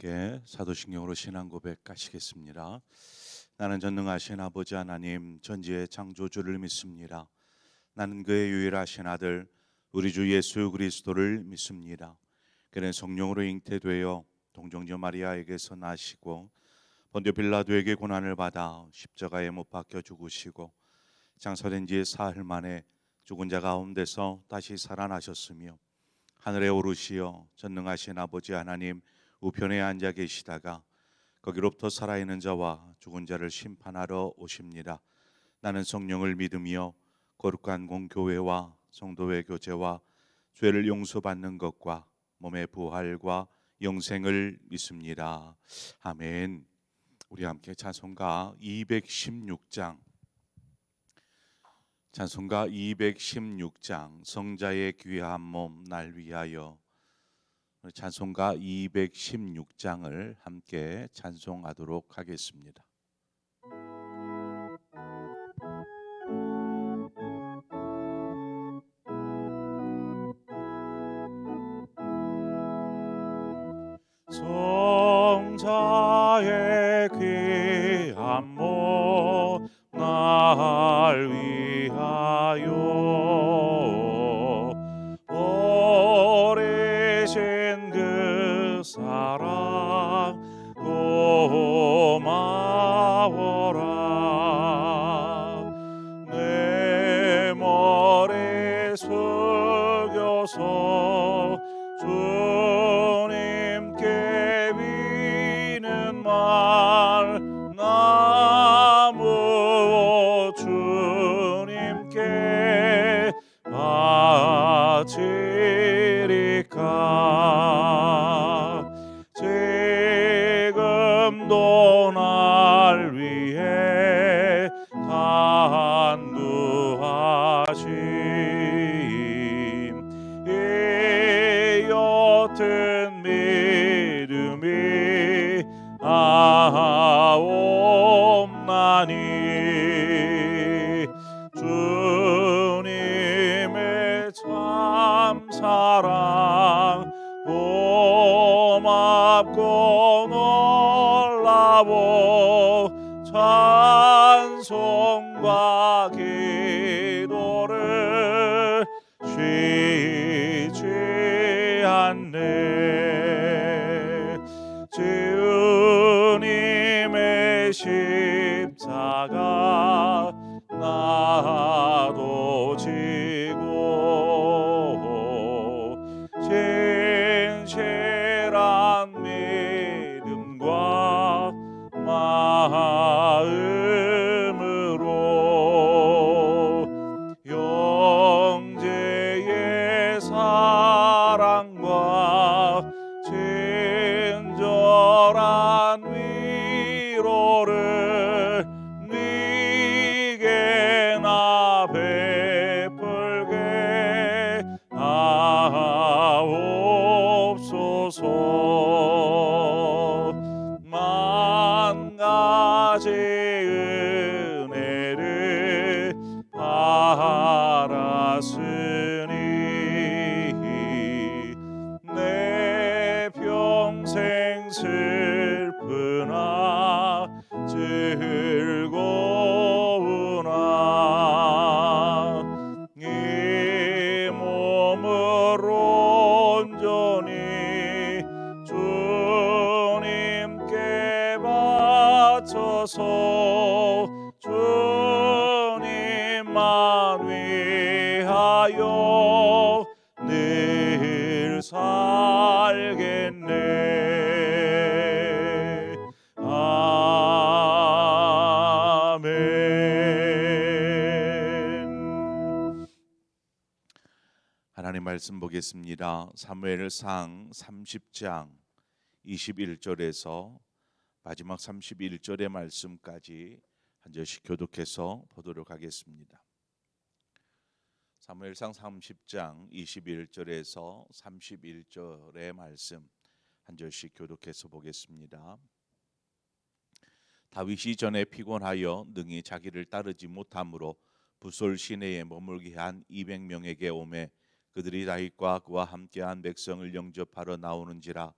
함께 사도신경으로 신앙 고백하시겠습니다. 나는 전능하신 아버지 하나님 전지의 창조주를 믿습니다. 나는 그의 유일하신 아들 우리 주 예수 그리스도를 믿습니다. 그는 성령으로 잉태되어 동정녀 마리아에게서 나시고 본디오 빌라도에게 고난을 받아 십자가에 못 박혀 죽으시고 장사된 지 사흘 만에 죽은 자 가운데서 다시 살아나셨으며 하늘에 오르시어 전능하신 아버지 하나님 우편에 앉아 계시다가 거기로부터 살아있는 자와 죽은 자를 심판하러 오십니다. 나는 성령을 믿으며 거룩한 공교회와 성도의 교제와 죄를 용서받는 것과 몸의 부활과 영생을 믿습니다. 아멘. 우리 함께 찬송가 216장 성자의 귀한 몸 날 위하여, 찬송가 216장을 함께 찬송하도록 하겠습니다. 성자의 귀한 몸 날 위하여 버리신 그 사랑 고마워라. 내 머리 숙여서 주님께 비는 말 나무 주님께 바치리까. 지금도 날 위해 간구하심 이 옅은 믿음이 아옵나니 주님의 참 사랑 고맙고 놀라워 찬송과 기도를 쉬지 않네. 주님의 십자가 나도 지고 진실한 믿음과 마음으로 영제의 사랑과 친절한 위로를 네게 나 베풀게 하옵소서. 만 가지 은혜를 바랐으니 내 평생 슬프나 즐거우나 이 몸을 온전히 주님께 바쳐서 주님만 위하여 늘 살겠네. 아멘. 하나님 말씀 보겠습니다. 사무엘상 30장 21절에서 마지막 31절의 말씀까지 한 절씩 교독해서 보도록 하겠습니다. 사무엘상 30장 21절에서 31절의 말씀 한 절씩 교독해서 보겠습니다. 다윗이 전에 피곤하여 능히 자기를 따르지 못함으로 부솔 시내에 머물게 한 200명에게 오매 그들이 다윗과 그와 함께한 백성을 영접하러 나오는지라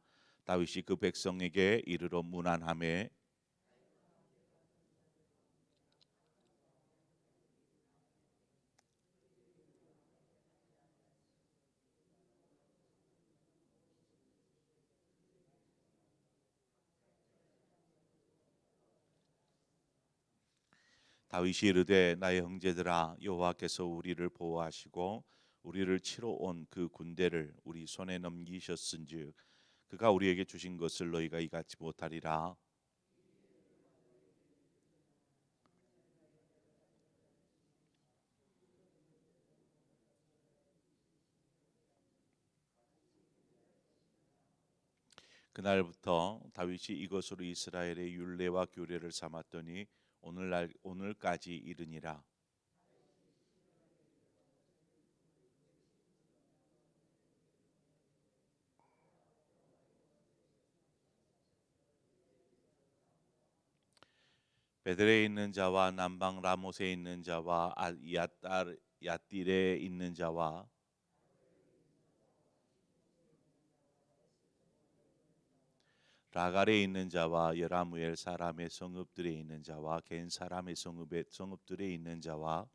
다윗이 그 백성에게 이르러 문안하매 다윗이 이르되 나의 형제들아 여호와께서 우리를 보호하시고 우리를 치러 온 그 군대를 우리 손에 넘기셨은즉 그가 우리에게 주신 것을 너희가 이같이 못하리라. 그날부터 다윗이 이것으로 이스라엘의 율례와 규례를 삼았더니 오늘까지 이르니라. 베들레에 있는 자와 남방 라못에 있는 자와 야딜에 있는 자와 라갈에 있는 자와 여라무엘 사람의 성읍들에 있는 자와 겐 사람의 성읍들에 있는 자와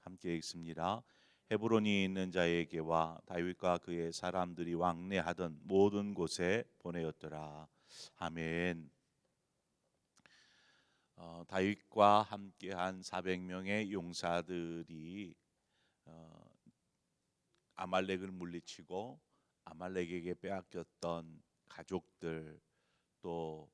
함께 읽습니다. 헤브론이 있는 자에게와 다윗과 그의 사람들이 왕래하던 모든 곳에 보내었더라. 아멘. 다윗과 함께한 400명의 용사들이 아말렉을 물리치고 아말렉에게 빼앗겼던 가족들, 또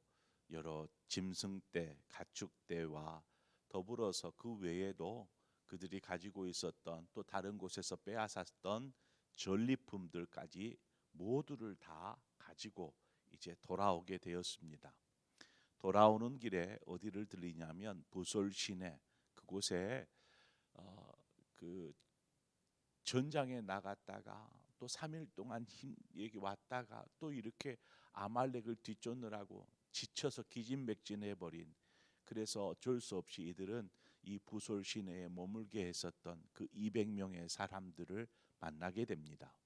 여러 짐승떼, 가축떼와 더불어서 그 외에도 그들이 가지고 있었던 또 다른 곳에서 빼앗았던 전리품들까지 모두를 다 가지고 이제 돌아오게 되었습니다. 돌아오는 길에 어디를 들리냐면 부솔 시내, 그곳에 그 전장에 나갔다가 또 3일 동안 여기 왔다가 또 이렇게 아말렉을 뒤쫓느라고 지쳐서 기진맥진해 버린, 그래서 어쩔 수 없이 이들은 이 부솔 시내에 머물게 했었던 그 200명의 사람들을 만나게 됩니다.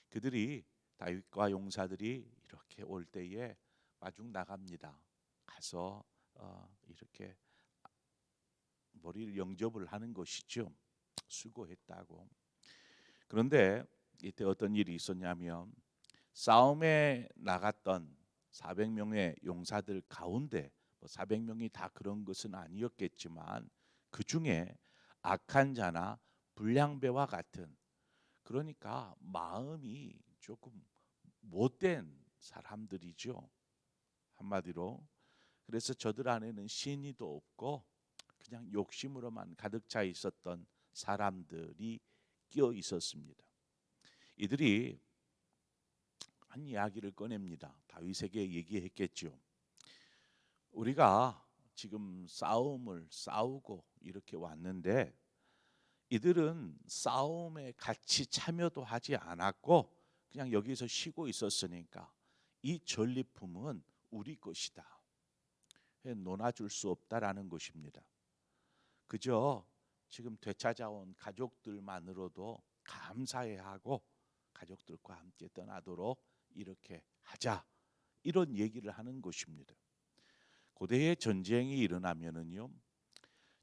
그들이 다윗과 용사들이 이렇게 올 때에 마중 나갑니다. 가서 이렇게 머리를 영접을 하는 것이죠. 수고했다고. 그런데 이때 어떤 일이 있었냐면 싸움에 나갔던 400명의 용사들 가운데 400명이 다 그런 것은 아니었겠지만 그 중에 악한 자나 불량배와 같은, 그러니까 마음이 조금 못된 사람들이죠. 한마디로. 그래서 저들 안에는 신의도 없고 그냥 욕심으로만 가득 차 있었던 사람들이 끼어 있었습니다. 이들이 한 이야기를 꺼냅니다. 다윗에게 얘기했겠죠. 우리가 지금 싸움을 싸우고 이렇게 왔는데 이들은 싸움에 같이 참여도 하지 않았고 그냥 여기서 쉬고 있었으니까 이 전리품은 우리 것이다. 논아줄 수 없다라는 것입니다. 그저 지금 되찾아온 가족들만으로도 감사해하고 가족들과 함께 떠나도록 이렇게 하자, 이런 얘기를 하는 것입니다. 고대에 전쟁이 일어나면은요,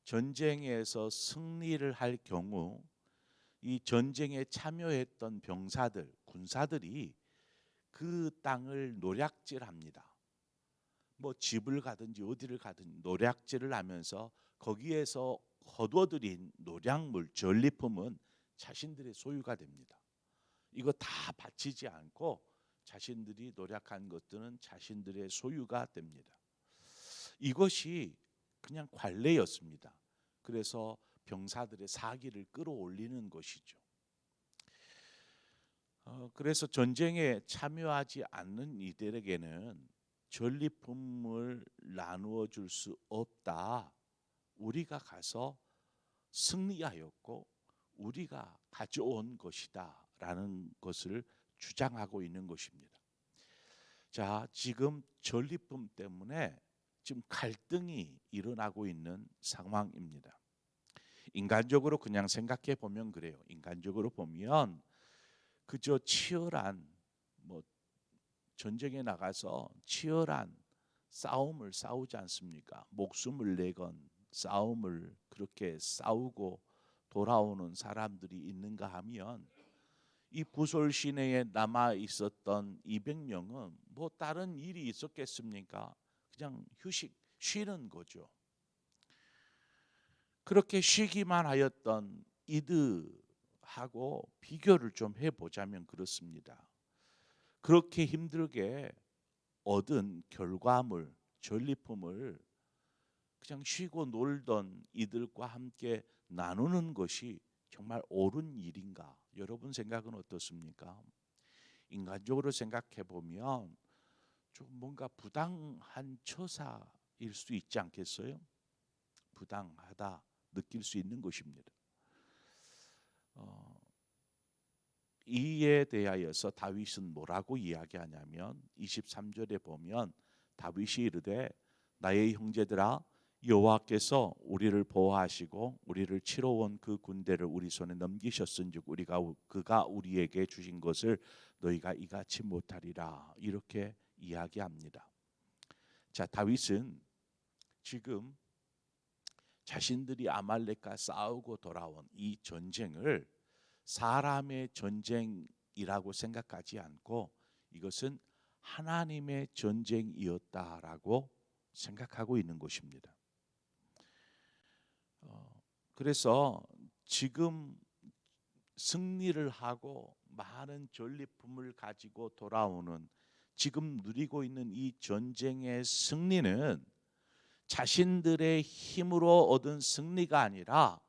전쟁에서 승리를 할 경우 이 전쟁에 참여했던 병사들, 군사들이 그 땅을 노략질합니다. 뭐 집을 가든지 어디를 가든지 노략질을 하면서 거기에서 거두어들인 노략물, 전리품은 자신들의 소유가 됩니다. 이거 다 바치지 않고 자신들이 노력한 것들은 자신들의 소유가 됩니다. 이것이 그냥 관례였습니다. 그래서 병사들의 사기를 끌어올리는 것이죠. 그래서 전쟁에 참여하지 않는 이들에게는 전리품을 나누어 줄 수 없다. 우리가 가서 승리하였고 우리가 가져온 것이다 라는 것을 주장하고 있는 것입니다. 자, 지금 전리품 때문에 지금 갈등이 일어나고 있는 상황입니다. 인간적으로 그냥 생각해 보면 그래요. 인간적으로 보면 그저 치열한 뭐 전쟁에 나가서 치열한 싸움을 싸우지 않습니까? 목숨을 내건 싸움을 그렇게 싸우고 돌아오는 사람들이 있는가 하면 이 부솔 시내에 남아 있었던 200명은 뭐 다른 일이 있었겠습니까? 그냥 쉬는 거죠. 그렇게 쉬기만 하였던 이들하고 비교를 좀 해보자면 그렇습니다. 그렇게 힘들게 얻은 결과물, 전리품을 그냥 쉬고 놀던 이들과 함께 나누는 것이 정말 옳은 일인가? 여러분 생각은 어떻습니까? 인간적으로 생각해 보면 좀 뭔가 부당한 처사일 수 있지 않겠어요? 부당하다 느낄 수 있는 것입니다. 이에 대하여서 다윗은 뭐라고 이야기하냐면 23절에 보면 다윗이 이르되 나의 형제들아 여호와께서 우리를 보호하시고 우리를 치러 온 그 군대를 우리 손에 넘기셨은즉 그가 우리에게 주신 것을 너희가 이같이 못하리라 이렇게 이야기합니다. 자, 다윗은 지금 자신들이 아말렉과 싸우고 돌아온 이 전쟁을 사람의 전쟁이라고 생각하지 않고 이것은 하나님의 전쟁이었다라고 생각하고 있는 것입니다. 그래서 지금 승리를 하고 많은 전리품을 가지고 돌아오는 지금 누리고 있는 이 전쟁의 승리는 자신들의 힘으로 얻은 승리가 아니라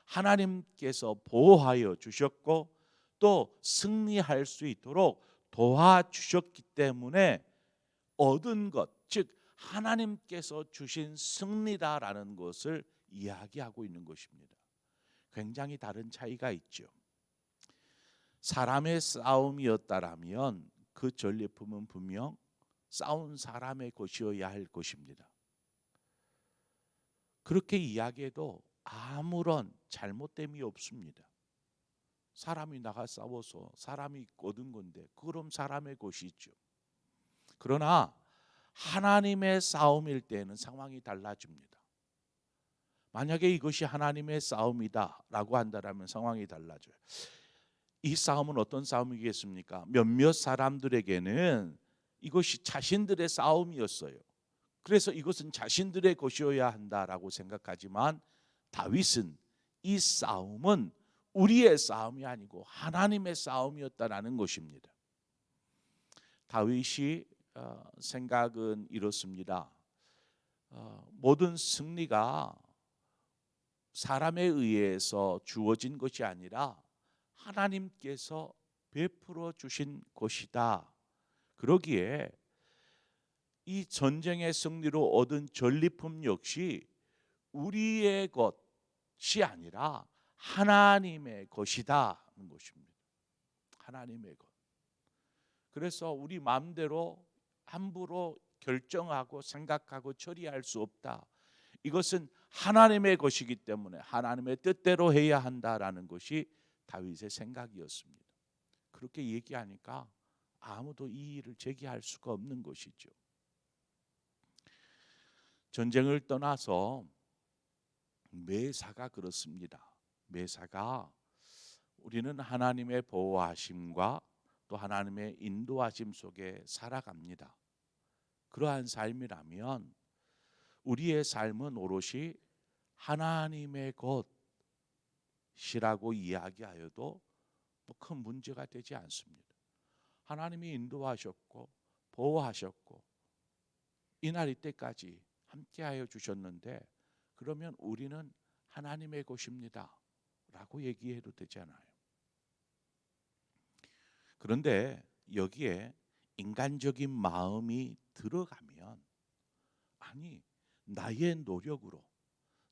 하나님께서 보호하여 주셨고 또 승리할 수 있도록 도와주셨기 때문에 얻은 것, 즉 하나님께서 주신 승리다라는 것을 이야기하고 있는 것입니다. 굉장히 다른 차이가 있죠. 사람의 싸움이었다라면 그 전리품은 분명 싸운 사람의 것이어야 할 것입니다. 그렇게 이야기해도 아무런 잘못됨이 없습니다. 사람이 나가 싸워서 사람이 얻은 건데 그럼 사람의 것이죠. 그러나 하나님의 싸움일 때는 상황이 달라집니다. 만약에 이것이 하나님의 싸움이다라고 한다면 상황이 달라져요. 이 싸움은 어떤 싸움이겠습니까? 몇몇 사람들에게는 이것이 자신들의 싸움이었어요. 그래서 이것은 자신들의 것이어야 한다라고 생각하지만 다윗은 이 싸움은 우리의 싸움이 아니고 하나님의 싸움이었다라는 것입니다. 다윗이 생각은 이렇습니다. 모든 승리가 사람에 의해서 주어진 것이 아니라 하나님께서 베풀어 주신 것이다. 그러기에 이 전쟁의 승리로 얻은 전리품 역시 우리의 것이 아니라 하나님의 것이다는 것입니다. 하나님의 것. 그래서 우리 마음대로 함부로 결정하고 생각하고 처리할 수 없다. 이것은 하나님의 것이기 때문에 하나님의 뜻대로 해야 한다라는 것이 다윗의 생각이었습니다. 그렇게 얘기하니까 아무도 이의를 제기할 수가 없는 것이죠. 전쟁을 떠나서 매사가 그렇습니다. 매사가 우리는 하나님의 보호하심과 또 하나님의 인도하심 속에 살아갑니다. 그러한 삶이라면 우리의 삶은 오롯이 하나님의 것이라고 이야기하여도 큰 문제가 되지 않습니다. 하나님이 인도하셨고 보호하셨고 이날 이때까지 함께하여 주셨는데 그러면 우리는 하나님의 것입니다 라고 얘기해도 되잖아요. 그런데 여기에 인간적인 마음이 들어가면 아니 나의 노력으로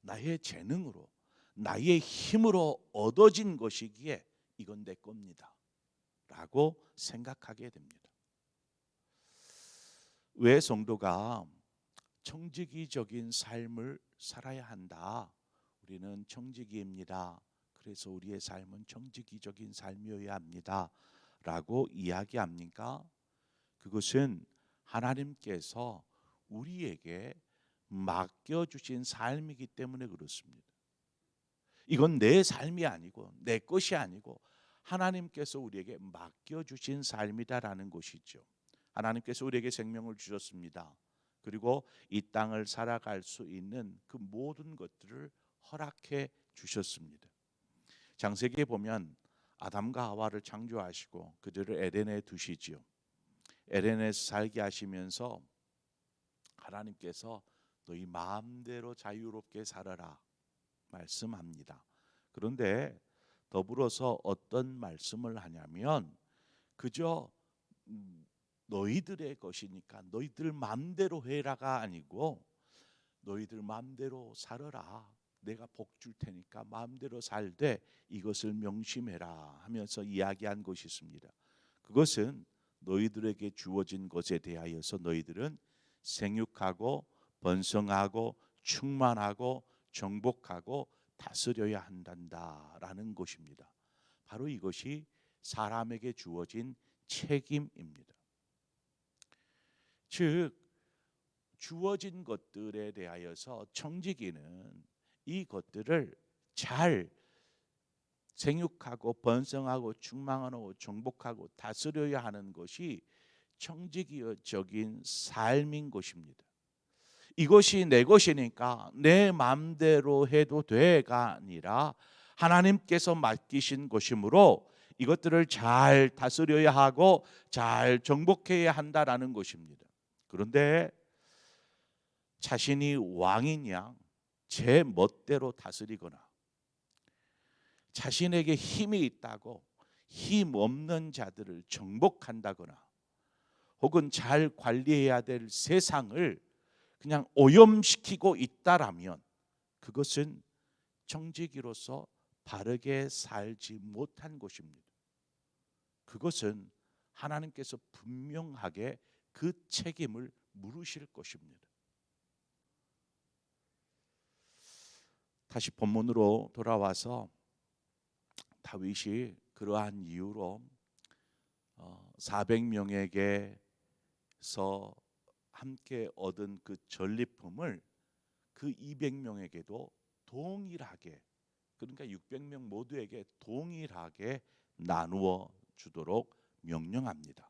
나의 재능으로 나의 힘으로 얻어진 것이기에 이건 내 겁니다 라고 생각하게 됩니다. 왜 성도가 청지기적인 삶을 살아야 한다. 우리는 청지기입니다. 그래서 우리의 삶은 청지기적인 삶이어야 합니다 라고 이야기합니까? 그것은 하나님께서 우리에게 맡겨주신 삶이기 때문에 그렇습니다. 이건 내 삶이 아니고 내 것이 아니고 하나님께서 우리에게 맡겨주신 삶이다라는 것이죠. 하나님께서 우리에게 생명을 주셨습니다. 그리고 이 땅을 살아갈 수 있는 그 모든 것들을 허락해 주셨습니다. 창세기에 보면 아담과 하와를 창조하시고 그들을 에덴에 두시지요. 에덴에서 살게 하시면서 하나님께서 너희 마음대로 자유롭게 살아라 말씀합니다. 그런데 더불어서 어떤 말씀을 하냐면 그저 너희들의 것이니까 너희들 마음대로 해라가 아니고 너희들 마음대로 살아라. 내가 복 줄 테니까 마음대로 살되 이것을 명심해라 하면서 이야기한 것이 있습니다. 그것은 너희들에게 주어진 것에 대하여서 너희들은 생육하고 번성하고 충만하고 정복하고 다스려야 한단다라는 것입니다. 바로 이것이 사람에게 주어진 책임입니다. 즉 주어진 것들에 대하여서 청지기는 이 것들을 잘 생육하고 번성하고 충만하고 정복하고 다스려야 하는 것이 청지기적인 삶인 것입니다. 이것이 내 것이니까 내 마음대로 해도 돼가 아니라 하나님께서 맡기신 것이므로 이것들을 잘 다스려야 하고 잘 정복해야 한다라는 것입니다. 그런데 자신이 왕인 양 제 멋대로 다스리거나 자신에게 힘이 있다고 힘 없는 자들을 정복한다거나 혹은 잘 관리해야 될 세상을 그냥 오염시키고 있다라면 그것은 청지기로서 바르게 살지 못한 것입니다. 그것은 하나님께서 분명하게 그 책임을 물으실 것입니다. 다시 본문으로 돌아와서 다윗이 그러한 이유로 400명에게서 함께 얻은 그 전리품을 그 200명에게도 동일하게, 그러니까 600명 모두에게 동일하게 나누어 주도록 명령합니다.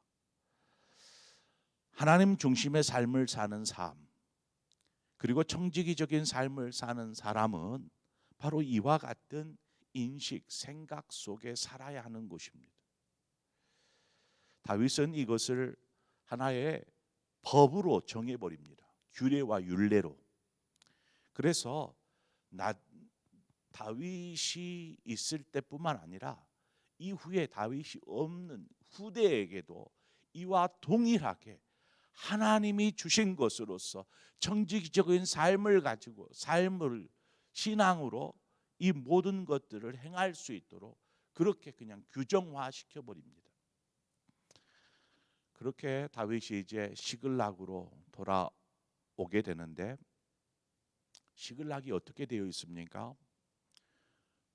하나님 중심의 삶을 사는 삶, 그리고 청지기적인 삶을 사는 사람은 바로 이와 같은 인식, 생각 속에 살아야 하는 것입니다. 다윗은 이것을 하나의 법으로 정해버립니다. 규례와 율례로. 그래서 다윗이 있을 때뿐만 아니라 이후에 다윗이 없는 후대에게도 이와 동일하게 하나님이 주신 것으로서 청지기적인 삶을 가지고 삶을 신앙으로 이 모든 것들을 행할 수 있도록 그렇게 그냥 규정화시켜 버립니다. 그렇게 다윗이 이제 시글락으로 돌아오게 되는데 시글락이 어떻게 되어 있습니까?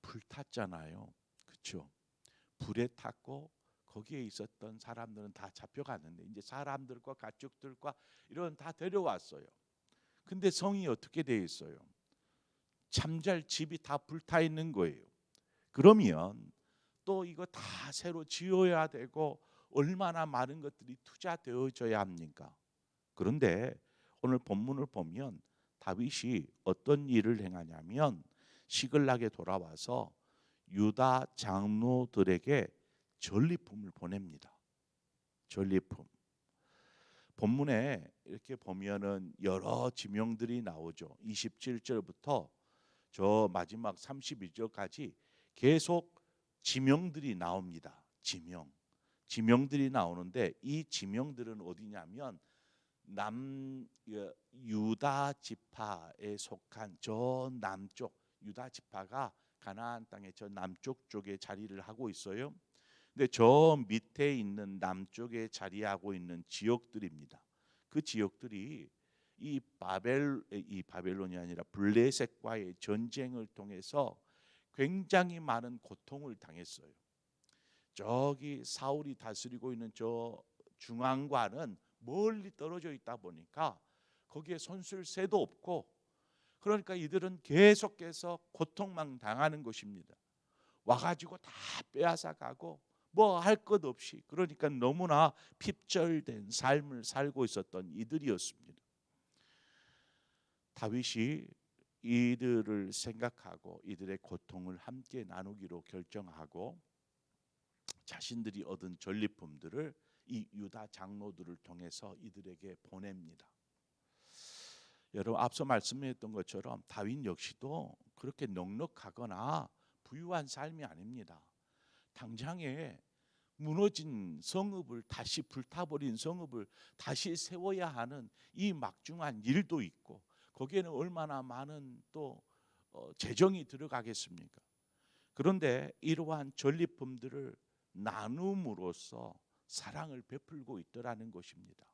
불탔잖아요. 그렇죠? 불에 탔고 거기에 있었던 사람들은 다 잡혀갔는데 이제 사람들과 가축들과 이런 다 데려왔어요. 근데 성이 어떻게 되어 있어요? 잠잘 집이 다 불타 있는 거예요. 그러면 또 이거 다 새로 지어야 되고 얼마나 많은 것들이 투자되어져야 합니까? 그런데 오늘 본문을 보면 다윗이 어떤 일을 행하냐면 시글락에 돌아와서 유다 장로들에게 전리품을 보냅니다. 전리품. 본문에 이렇게 보면은 여러 지명들이 나오죠. 27절부터 저 마지막 32절까지 계속 지명들이 나옵니다. 지명들이 나오는데 이 지명들은 어디냐면 유다 지파에 속한 저 남쪽, 유다 지파가 가나안 땅의 저 남쪽 쪽에 자리를 하고 있어요. 근데 저 밑에 있는 남쪽에 자리하고 있는 지역들입니다. 그 지역들이 이 바벨론이 아니라 블레셋과의 전쟁을 통해서 굉장히 많은 고통을 당했어요. 저기 사울이 다스리고 있는 저 중앙과는 멀리 떨어져 있다 보니까 거기에 손쓸 새도 없고, 그러니까 이들은 계속해서 고통만 당하는 것입니다. 와가지고 다 빼앗아 가고 뭐 할 것 없이, 그러니까 너무나 핍절된 삶을 살고 있었던 이들이었습니다. 다윗이 이들을 생각하고 이들의 고통을 함께 나누기로 결정하고 자신들이 얻은 전리품들을 이 유다 장로들을 통해서 이들에게 보냅니다. 여러분, 앞서 말씀했던 것처럼 다윗 역시도 그렇게 넉넉하거나 부유한 삶이 아닙니다. 당장에 무너진 성읍을 다시, 불타버린 성읍을 다시 세워야 하는 이 막중한 일도 있고, 거기에는 얼마나 많은 또 재정이 들어가겠습니까? 그런데 이러한 전리품들을 나눔으로써 사랑을 베풀고 있더라는 것입니다.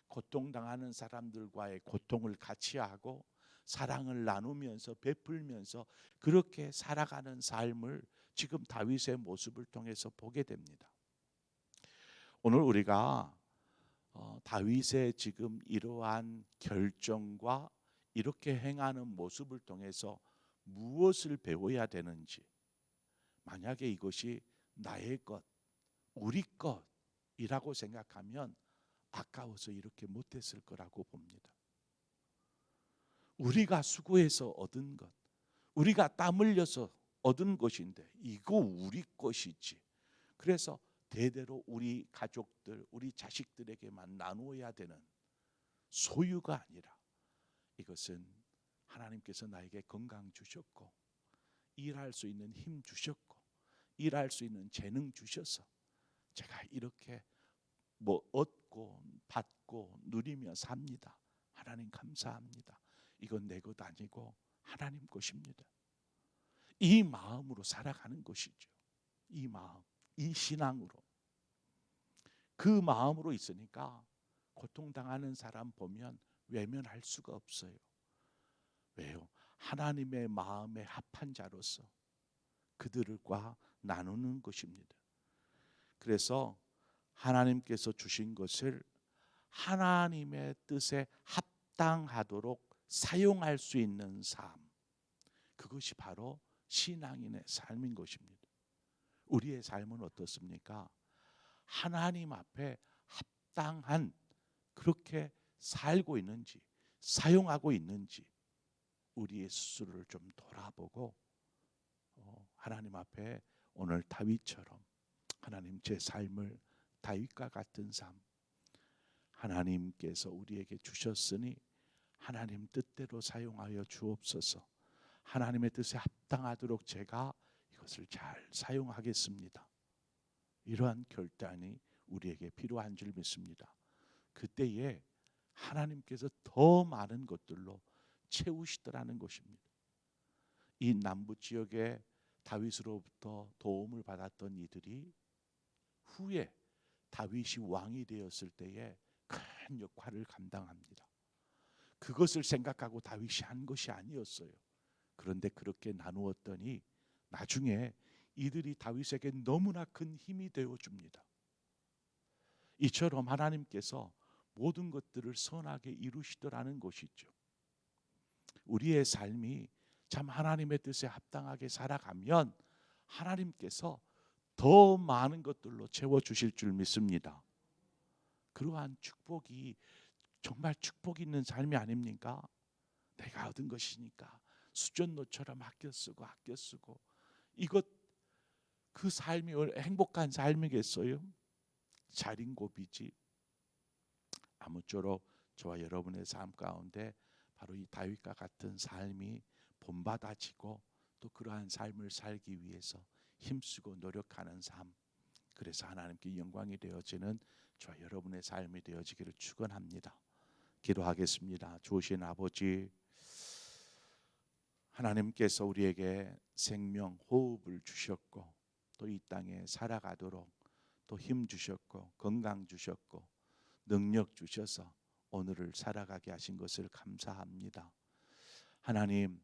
고통당하는 사람들과의 고통을 같이 하고 사랑을 나누면서 베풀면서 그렇게 살아가는 삶을 지금 다윗의 모습을 통해서 보게 됩니다. 오늘 우리가 다윗의 지금 이러한 결정과 이렇게 행하는 모습을 통해서 무엇을 배워야 되는지, 만약에 이것이 나의 것, 우리 것이라고 생각하면 아까워서 이렇게 못했을 거라고 봅니다. 우리가 수고해서 얻은 것, 우리가 땀 흘려서 얻은 것인데 이거 우리 것이지. 그래서 대대로 우리 가족들, 우리 자식들에게만 나누어야 되는 소유가 아니라, 이것은 하나님께서 나에게 건강 주셨고, 일할 수 있는 힘 주셨고, 일할 수 있는 재능 주셔서 제가 이렇게 뭐 얻고 받고 누리며 삽니다. 하나님 감사합니다. 이건 내 것 아니고 하나님 것입니다. 이 마음으로 살아가는 것이죠. 이 마음, 이 신앙으로. 그 마음으로 있으니까 고통당하는 사람 보면 외면할 수가 없어요. 왜요? 하나님의 마음에 합한 자로서 그들과 나누는 것입니다. 그래서 하나님께서 주신 것을 하나님의 뜻에 합당하도록 사용할 수 있는 삶, 그것이 바로 신앙인의 삶인 것입니다. 우리의 삶은 어떻습니까? 하나님 앞에 합당한, 그렇게 살고 있는지, 사용하고 있는지 우리의 스스로를 좀 돌아보고 하나님 앞에 오늘 다윗처럼, 하나님 제 삶을 다윗과 같은 삶, 하나님께서 우리에게 주셨으니 하나님 뜻대로 사용하여 주옵소서. 하나님의 뜻에 합당하도록 제가 이것을 잘 사용하겠습니다. 이러한 결단이 우리에게 필요한 줄 믿습니다. 그때에 하나님께서 더 많은 것들로 채우시더라는 것입니다. 이 남부 지역에 다윗으로부터 도움을 받았던 이들이 후에 다윗이 왕이 되었을 때에 큰 역할을 감당합니다. 그것을 생각하고 다윗이 한 것이 아니었어요. 그런데 그렇게 나누었더니 나중에 이들이 다윗에게 너무나 큰 힘이 되어 줍니다. 이처럼 하나님께서 모든 것들을 선하게 이루시더라는 것이죠. 우리의 삶이 참 하나님의 뜻에 합당하게 살아가면 하나님께서 더 많은 것들로 채워주실 줄 믿습니다. 그러한 축복이 정말 축복 있는 삶이 아닙니까? 내가 얻은 것이니까 수전노처럼 아껴 쓰고 이것, 그 삶이 행복한 삶이겠어요? 자린고비지. 아무쪼록 저와 여러분의 삶 가운데 바로 이 다윗과 같은 삶이 본받아지고 또 그러한 삶을 살기 위해서 힘쓰고 노력하는 삶, 그래서 하나님께 영광이 되어지는 저와 여러분의 삶이 되어지기를 축원합니다. 기도하겠습니다. 좋으신 아버지, 하나님께서 우리에게 생명, 호흡을 주셨고 또 이 땅에 살아가도록 또 힘 주셨고 건강 주셨고 능력 주셔서 오늘을 살아가게 하신 것을 감사합니다. 하나님,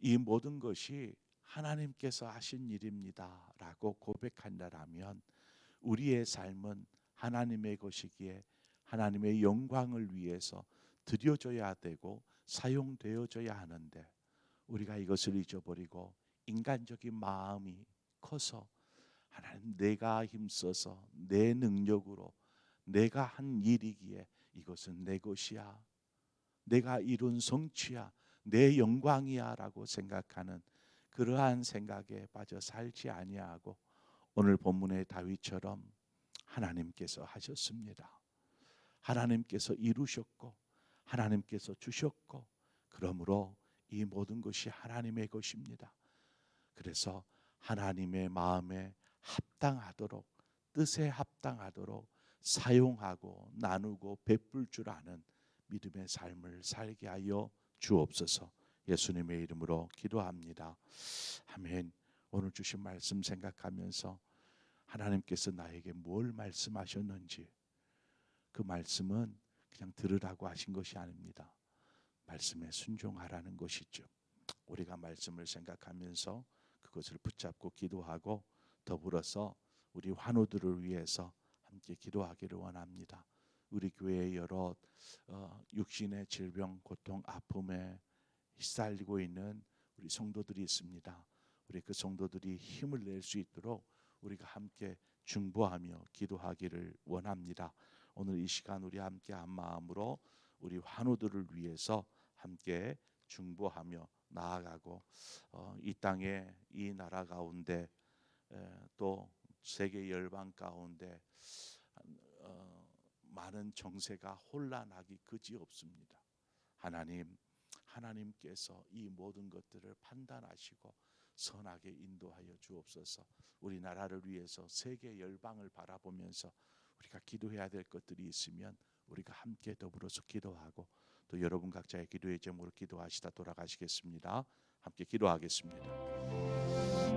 이 모든 것이 하나님께서 하신 일입니다라고 고백한다라면 우리의 삶은 하나님의 것이기에 하나님의 영광을 위해서 드려져야 되고 사용되어져야 하는데, 우리가 이것을 잊어버리고 인간적인 마음이 커서 하나님, 내가 힘써서 내 능력으로 내가 한 일이기에 이것은 내 것이야, 내가 이룬 성취야, 내 영광이야 라고 생각하는 그러한 생각에 빠져 살지 아니하고 오늘 본문의 다윗처럼 하나님께서 하셨습니다. 하나님께서 이루셨고 하나님께서 주셨고, 그러므로 이 모든 것이 하나님의 것입니다. 그래서 하나님의 마음에 합당하도록, 뜻에 합당하도록 사용하고 나누고 베풀 줄 아는 믿음의 삶을 살게 하여 주옵소서. 예수님의 이름으로 기도합니다. 아멘. 오늘 주신 말씀 생각하면서 하나님께서 나에게 뭘 말씀하셨는지, 그 말씀은 그냥 들으라고 하신 것이 아닙니다. 말씀에 순종하라는 것이죠. 우리가 말씀을 생각하면서 그것을 붙잡고 기도하고 더불어서 우리 환우들을 위해서 함께 기도하기를 원합니다. 우리 교회에 여러 육신의 질병, 고통, 아픔에 시달리고 있는 우리 성도들이 있습니다. 우리 그 성도들이 힘을 낼 수 있도록 우리가 함께 중보하며 기도하기를 원합니다. 오늘 이 시간 우리 함께 한 마음으로 우리 환우들을 위해서 함께 중보하며 나아가고, 이 땅에, 이 나라 가운데, 또 세계 열방 가운데 많은 정세가 혼란하기 그지없습니다. 하나님께서 이 모든 것들을 판단하시고 선하게 인도하여 주옵소서. 우리나라를 위해서 세계 열방을 바라보면서 우리가 기도해야 될 것들이 있으면 우리가 함께 더불어서 기도하고, 또 여러분 각자의 기도의 제목으로 기도하시다 돌아가시겠습니다. 함께 기도하겠습니다.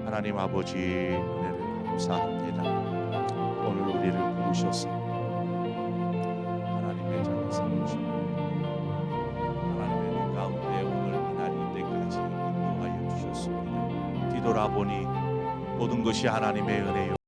하나님 아버지, 은혜를 감사합니다. 오늘 우리를 부르셔서 하나님의 자녀 삼으시고 하나님의 눈 가운데 오늘 이날이 때까지 인도하여 주셨습니다. 뒤돌아보니 모든 것이 하나님의 은혜요